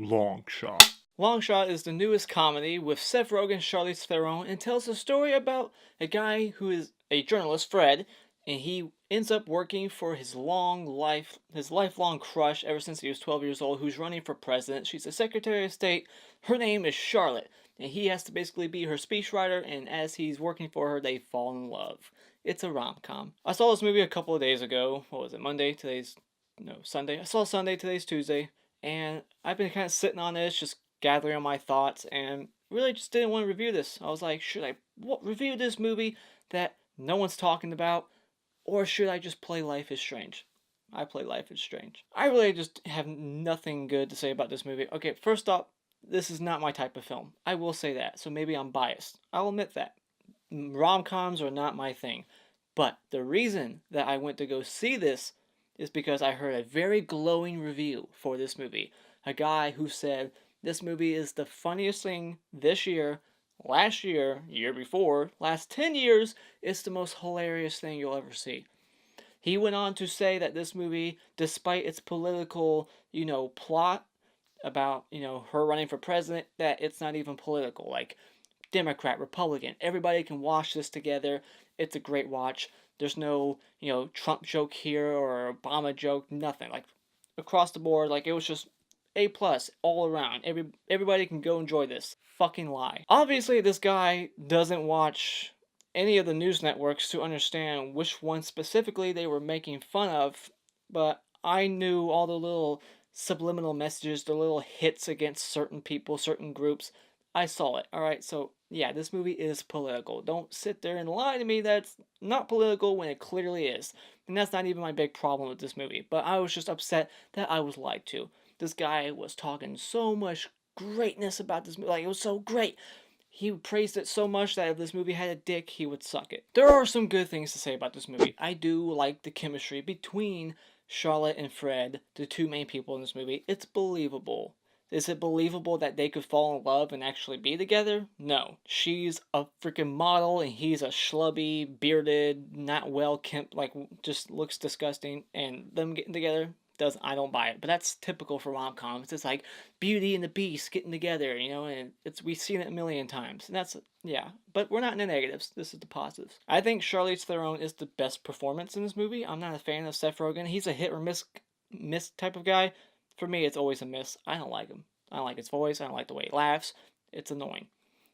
Long shot. Longshot is the newest comedy with Seth Rogen, Charlize Theron, and tells a story about a guy who is a journalist, Fred, and he ends up working for his lifelong crush ever since he was 12 years old, who's running for president. She's the Secretary of State. Her name is Charlotte, and he has to basically be her speechwriter, and as he's working for her, they fall in love. It's a rom-com. I saw this movie a couple of days ago. What was it, Monday? Sunday. I saw Sunday, today's Tuesday, and I've been kind of sitting on this, just gathering my thoughts, and really just didn't want to review this. I was like, should I review this movie that no one's talking about, or should I just play Life is Strange? I play Life is Strange. I really just have nothing good to say about this movie. Okay, first off, this is not my type of film. I will say that, so maybe I'm biased. I'll admit that. Rom-coms are not my thing. But the reason that I went to go see this is because I heard a very glowing review for this movie. A guy who said, this movie is the funniest thing this year, last year, year before, last 10 years, it's the most hilarious thing you'll ever see. He went on to say that this movie, despite its political, plot about, her running for president, that it's not even political. Like, Democrat, Republican, everybody can watch this together. It's a great watch. There's no, Trump joke here or Obama joke, nothing. Like, across the board, like, it was just A plus all around. Everybody can go enjoy this. Fucking lie. Obviously, this guy doesn't watch any of the news networks to understand which one specifically they were making fun of, but I knew all the little subliminal messages, the little hits against certain people, certain groups. I saw it. Alright, so yeah, this movie is political. Don't sit there and lie to me that it's not political when it clearly is. And that's not even my big problem with this movie. But I was just upset that I was lied to. This guy was talking so much greatness about this movie. Like, it was so great. He praised it so much that if this movie had a dick, he would suck it. There are some good things to say about this movie. I do like the chemistry between Charlotte and Fred, the two main people in this movie. It's believable. Is it believable that they could fall in love and actually be together? No. She's a freaking model and he's a schlubby, bearded, not well kempt, like, just looks disgusting. And them getting together, I don't buy it. But that's typical for rom-coms. It's like Beauty and the Beast getting together, and we've seen it a million times. And that's, yeah. But we're not in the negatives. This is the positives. I think Charlize Theron is the best performance in this movie. I'm not a fan of Seth Rogen. He's a hit or miss type of guy. For me, it's always a miss. I don't like him. I don't like his voice. I don't like the way he laughs. It's annoying.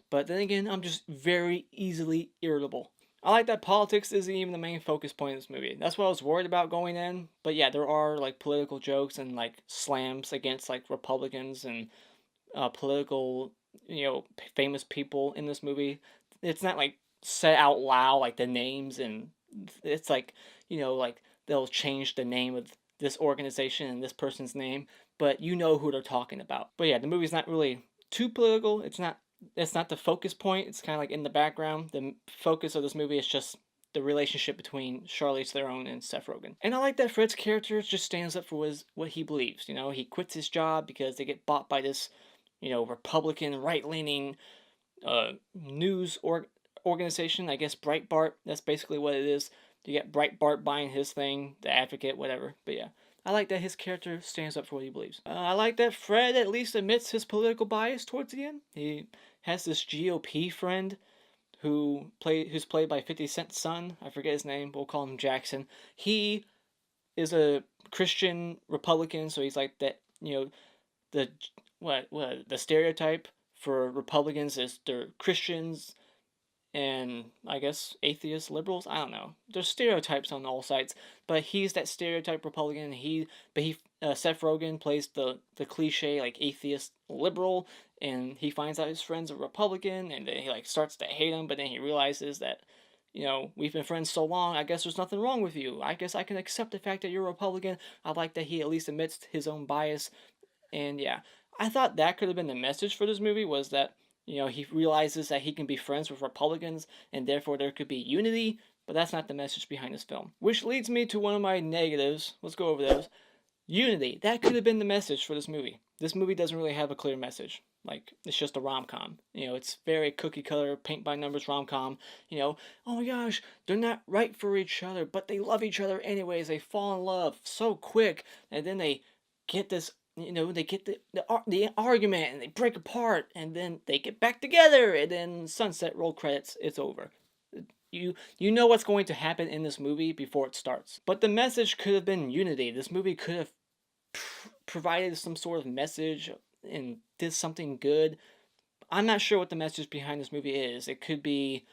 But then again, I'm just very easily irritable. I like that politics isn't even the main focus point of this movie. That's what I was worried about going in. But yeah, there are like political jokes and like slams against like Republicans and political, famous people in this movie. It's not like said out loud like the names, and it's like, like they'll change the name of this organization and this person's name, but you know who they're talking about. But yeah, the movie's not really too political. It's not the focus point. It's kind of like in the background. The focus of this movie is just the relationship between Charlize Theron and Seth Rogen. And I like that Fred's character just stands up for what he believes. He quits his job because they get bought by this, Republican, right-leaning news organization. I guess Breitbart. That's basically what it is. You get Breitbart buying his thing, The Advocate, whatever. But yeah, I like that his character stands up for what he believes. I like that Fred at least admits his political bias towards the end. He has this GOP friend who's played by 50 Cent's son. I forget his name, but we'll call him Jackson. He is a Christian Republican, so he's like that. The the stereotype for Republicans is they're Christians and I guess atheists, liberals. I don't know. There's stereotypes on all sides, but he's that stereotype Republican. Seth Rogen plays the cliche like atheist liberal, and he finds out his friend's a Republican, and then he like starts to hate him, but then he realizes that, we've been friends so long. I guess there's nothing wrong with you. I guess I can accept the fact that you're a Republican. I like that he at least admits his own bias, and yeah, I thought that could have been the message for this movie was that he realizes that he can be friends with Republicans and therefore there could be unity, but that's not the message behind this film. Which leads me to one of my negatives. Let's go over those. Unity. That could have been the message for this movie. This movie doesn't really have a clear message. Like, it's just a rom-com. It's very cookie-cutter, paint-by-numbers rom-com. Oh my gosh, they're not right for each other, but they love each other anyways. They fall in love so quick, and then they get this they get the argument and they break apart and then they get back together and then sunset, roll credits, it's over. You know what's going to happen in this movie before it starts. But the message could have been unity. This movie could have provided some sort of message and did something good. I'm not sure what the message behind this movie is. It could be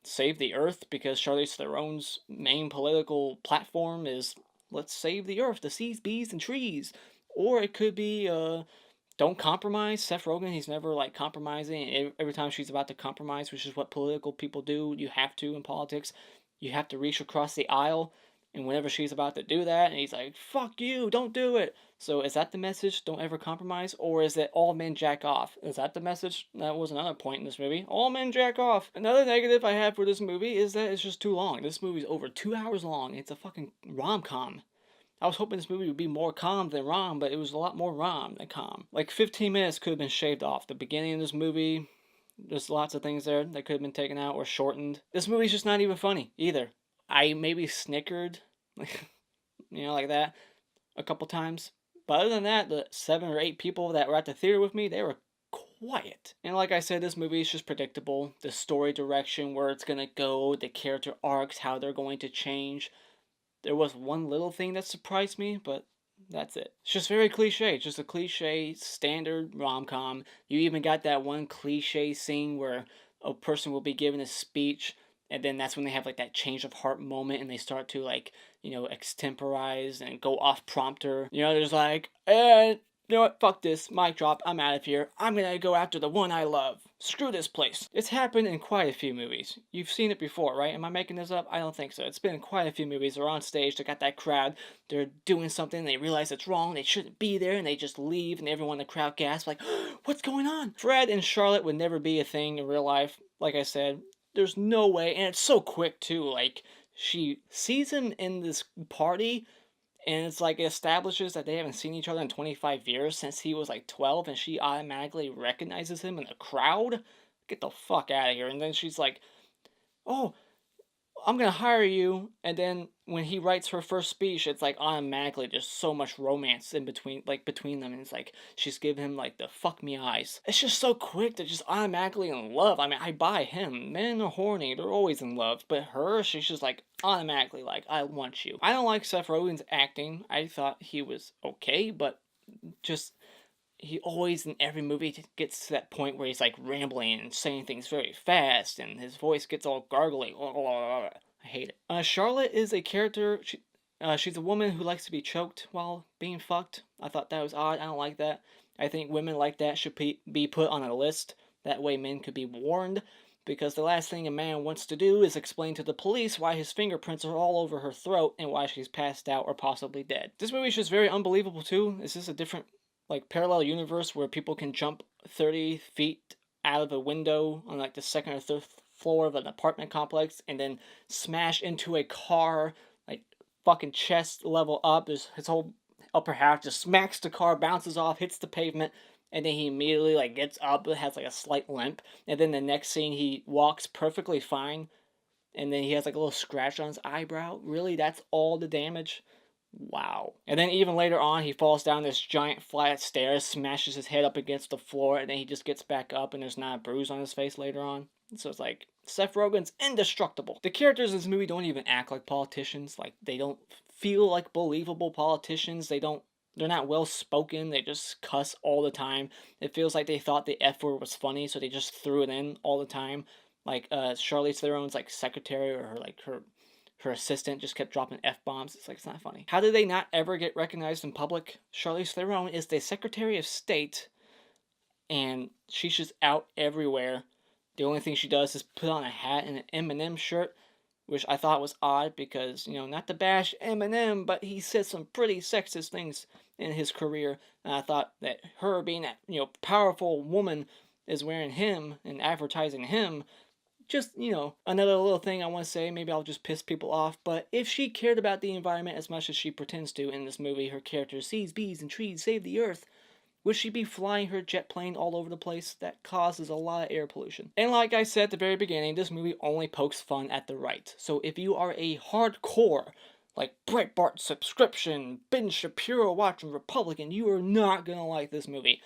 save the earth, because Charlize Theron's main political platform is let's save the earth, the seas, bees, and trees. Or it could be don't compromise. Seth Rogen, he's never like compromising. Every time she's about to compromise, which is what political people do, you have to in politics, you have to reach across the aisle. And whenever she's about to do that, and he's like, fuck you, don't do it. So is that the message? Don't ever compromise? Or is it all men jack off? Is that the message? That was another point in this movie. All men jack off. Another negative I have for this movie is that it's just too long. This movie's over 2 hours long. It's a fucking rom-com. I was hoping this movie would be more calm than rom, but it was a lot more rom than calm. Like 15 minutes could have been shaved off. The beginning of this movie, there's lots of things there that could have been taken out or shortened. This movie's just not even funny either. I maybe snickered, like that, a couple times. But other than that, the 7 or 8 people that were at the theater with me, they were quiet. And like I said, this movie is just predictable. The story direction, where it's gonna go, the character arcs, how they're going to change. There was one little thing that surprised me, but that's it. It's just very cliche. It's just a cliche, standard rom-com. You even got that one cliche scene where a person will be given a speech, and then that's when they have like that change of heart moment and they start to like, extemporize and go off prompter. There's like, you know what, fuck this, mic drop, I'm out of here. I'm gonna go after the one I love. Screw this place. It's happened in quite a few movies. You've seen it before, right? Am I making this up? I don't think so. It's been in quite a few movies. They're on stage, they got that crowd, they're doing something, they realize it's wrong, they shouldn't be there, and they just leave, and everyone in the crowd gasps like, what's going on? Fred and Charlotte would never be a thing in real life. Like I said, there's no way, and it's so quick too. Like, she sees him in this party, and it's like it establishes that they haven't seen each other in 25 years since he was like 12, and she automatically recognizes him in the crowd. Get the fuck out of here. And then she's like, oh, I'm gonna hire you. And then when he writes her first speech, it's like automatically just so much romance in between, like between them. And it's like she's giving him like the fuck me eyes. It's just so quick. They're just automatically in love. I mean, I buy him. Men are horny. They're always in love. But her, she's just like automatically like, I want you. I don't like Seth Rogen's acting. I thought he was okay, but just he always in every movie gets to that point where he's like rambling and saying things very fast and his voice gets all gargly. I hate it. Charlotte is a character. She's a woman who likes to be choked while being fucked. I thought that was odd. I don't like that. I think women like that should be put on a list. That way men could be warned. Because the last thing a man wants to do is explain to the police why his fingerprints are all over her throat and why she's passed out or possibly dead. This movie is just very unbelievable too. Is this a different like parallel universe where people can jump 30 feet out of a window on like the second or third floor of an apartment complex and then smash into a car like fucking chest level up? His whole upper half just smacks the car, bounces off, hits the pavement, and then he immediately like gets up, has like a slight limp, and then the next scene he walks perfectly fine, and then he has like a little scratch on his eyebrow. Really, that's all the damage? Wow. And then even later on, he falls down this giant flight of stairs, smashes his head up against the floor, and then he just gets back up and there's not a bruise on his face later on. So it's like, Seth Rogen's indestructible. The characters in this movie don't even act like politicians. Like, they don't feel like believable politicians. They're not well spoken. They just cuss all the time. It feels like they thought the F word was funny, so they just threw it in all the time. Like, Charlize Theron's like secretary or her assistant just kept dropping F-bombs. It's like, it's not funny. How did they not ever get recognized in public? Charlize Theron is the Secretary of State, and she's just out everywhere. The only thing she does is put on a hat and an Eminem shirt, which I thought was odd because, not to bash Eminem, but he said some pretty sexist things in his career, and I thought that her being that, powerful woman is wearing him and advertising him. Just, another little thing I want to say, maybe I'll just piss people off, but if she cared about the environment as much as she pretends to in this movie, her character sees bees and trees, save the earth, would she be flying her jet plane all over the place? That causes a lot of air pollution. And like I said at the very beginning, this movie only pokes fun at the right. So if you are a hardcore like Breitbart subscription, Ben Shapiro watching Republican, you are not gonna like this movie.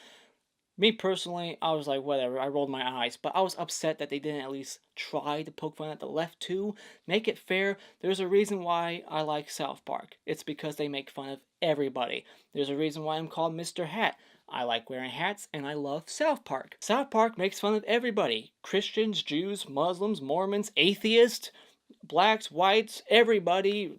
Me personally, I was like, whatever, I rolled my eyes, but I was upset that they didn't at least try to poke fun at the left too. Make it fair. There's a reason why I like South Park. It's because they make fun of everybody. There's a reason why I'm called Mr. Hat. I like wearing hats and I love South Park. South Park makes fun of everybody. Christians, Jews, Muslims, Mormons, atheists, blacks, whites, everybody,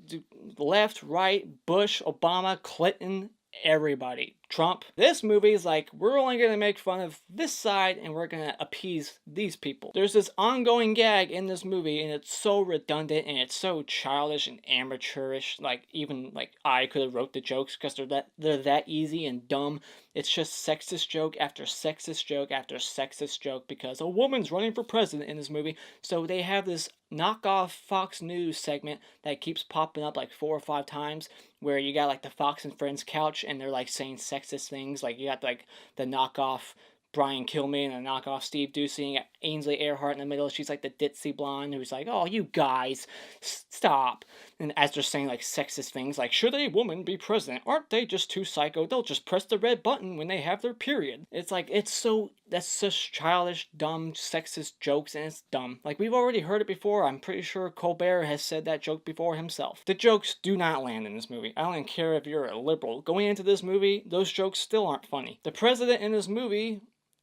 left, right, Bush, Obama, Clinton, everybody. Trump. This movie is like, we're only going to make fun of this side and we're going to appease these people. There's this ongoing gag in this movie and it's so redundant and it's so childish and amateurish. Like, even like I could have wrote the jokes because they're that easy and dumb. It's just sexist joke after sexist joke after sexist joke because a woman's running for president in this movie. So they have this knockoff Fox News segment that keeps popping up like 4 or 5 times where you got like the Fox and Friends couch and they're like saying sexist things. Like you got like the knockoff Brian Kilmeade and the knockoff Steve Doocy. You got Ainsley Earhart in the middle. She's like the ditzy blonde who's like, oh, you guys, stop. And as they're saying like sexist things like, should a woman be president? Aren't they just too psycho? They'll just press the red button when they have their period. It's like, that's such childish, dumb, sexist jokes, and it's dumb. Like, we've already heard it before. I'm pretty sure Colbert has said that joke before himself. The jokes do not land in this movie. I don't even care if you're a liberal. Going into this movie, those jokes still aren't funny. The president in this movie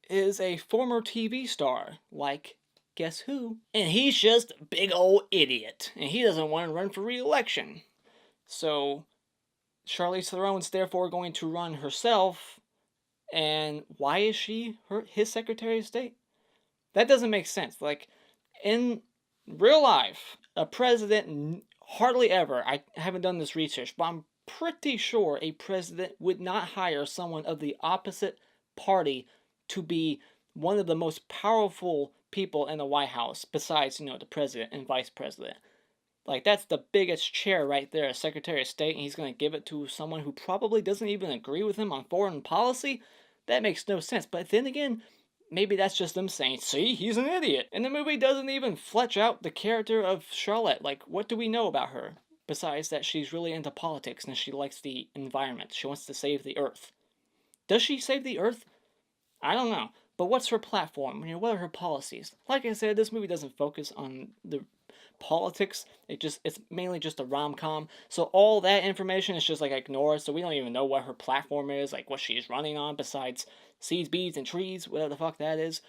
is a former TV star, like, guess who? And he's just a big old idiot, and he doesn't want to run for re-election. So, Charlize Theron's therefore going to run herself, and why is she his Secretary of State? That doesn't make sense. Like, in real life, a president hardly ever, I haven't done this research, but I'm pretty sure a president would not hire someone of the opposite party to be one of the most powerful people in the White House, besides, the president and vice president. Like, that's the biggest chair right there, as Secretary of State, and he's going to give it to someone who probably doesn't even agree with him on foreign policy? That makes no sense. But then again, maybe that's just them saying, see, he's an idiot. And the movie doesn't even flesh out the character of Charlotte. Like, what do we know about her? Besides that she's really into politics and she likes the environment. She wants to save the Earth. Does she save the Earth? I don't know. But what's her platform? What are her policies? Like I said, this movie doesn't focus on the politics. It's mainly just a rom-com. So all that information is just like ignored. So we don't even know what her platform is, like what she's running on besides seeds, beads, and trees, whatever the fuck that is.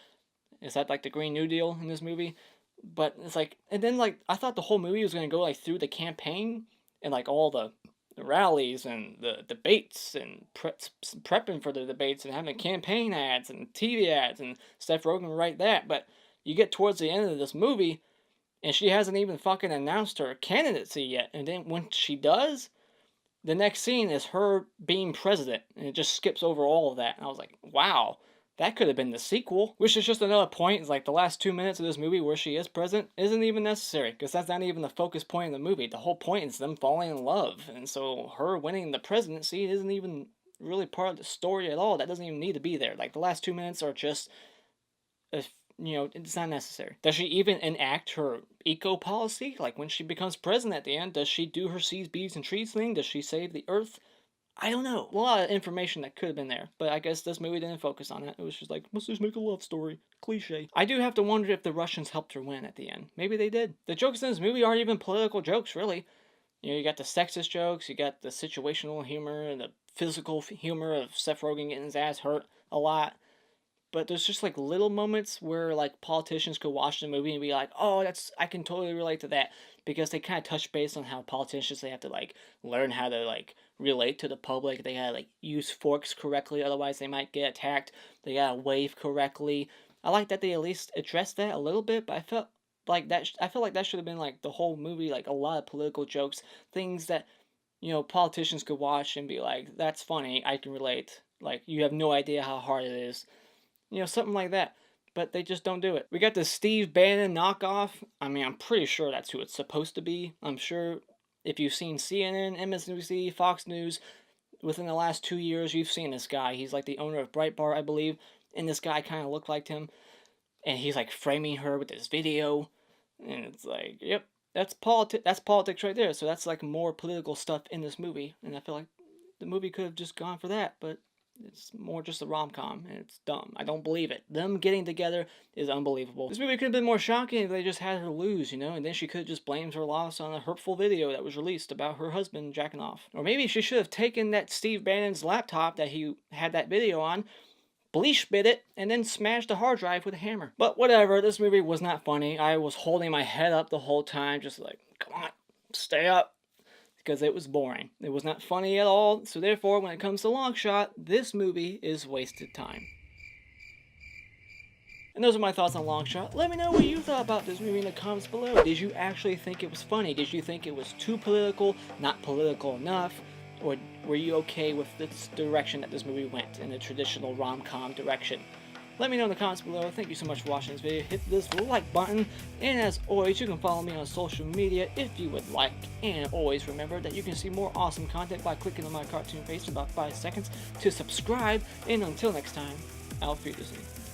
Is that like the Green New Deal in this movie? But it's like, and then like I thought the whole movie was gonna go like through the campaign and like all the rallies and the debates and prepping for the debates and having campaign ads and TV ads and Seth Rogen would write that. But you get towards the end of this movie and she hasn't even fucking announced her candidacy yet. And then when she does, the next scene is her being president. And it just skips over all of that. And I was like, wow, that could have been the sequel. Which is just another point. It's like the last 2 minutes of this movie where she is president isn't even necessary. Because that's not even the focus point of the movie. The whole point is them falling in love. And so her winning the presidency isn't even really part of the story at all. That doesn't even need to be there. Like the last 2 minutes are just... it's not necessary. Does she even enact her eco policy? Like when she becomes president at the end, does she do her seeds, bees, and trees thing? Does she save the earth? I don't know. A lot of information that could have been there, but I guess this movie didn't focus on it. It was just like, let's just make a love story. Cliche. I do have to wonder if the Russians helped her win at the end. Maybe they did. The jokes in this movie aren't even political jokes, really. You got the sexist jokes, you got the situational humor, and the physical humor of Seth Rogen getting his ass hurt a lot. But there's just like little moments where like politicians could watch the movie and be like, oh, I can totally relate to that, because they kind of touch base on how politicians, they have to like learn how to like relate to the public. They gotta like use forks correctly, otherwise they might get attacked. They gotta wave correctly. I like that they at least addressed that a little bit, but I felt like that should have been like the whole movie, like a lot of political jokes, things that politicians could watch and be like, that's funny, I can relate. Like, you have no idea how hard it is. Something like that. But they just don't do it. We got the Steve Bannon knockoff. I mean, I'm pretty sure that's who it's supposed to be. I'm sure if you've seen CNN, MSNBC, Fox News, within the last 2 years, you've seen this guy. He's like the owner of Breitbart, I believe. And this guy kind of looked like him. And he's like framing her with this video. And it's like, yep, that's politics right there. So that's like more political stuff in this movie, and I feel like the movie could have just gone for that, but it's more just a rom-com, and it's dumb. I don't believe it. Them getting together is unbelievable. This movie could have been more shocking if they just had her lose, you know, and then she could have just blamed her loss on a hurtful video that was released about her husband jacking off. Or maybe she should have taken that Steve Bannon's laptop that he had that video on, bleach bit it, and then smashed the hard drive with a hammer. But whatever, this movie was not funny. I was holding my head up the whole time, just like, come on, stay up. Because it was boring. It was not funny at all, so therefore, when it comes to Longshot, this movie is wasted time. And those are my thoughts on Longshot. Let me know what you thought about this movie in the comments below. Did you actually think it was funny? Did you think it was too political, not political enough? Or were you okay with this direction that this movie went, in the traditional rom-com direction? Let me know in the comments below. Thank you so much for watching this video. Hit this like button. And as always, you can follow me on social media if you would like. And always remember that you can see more awesome content by clicking on my cartoon face in about 5 seconds to subscribe. And until next time, Auf Wiedersehen.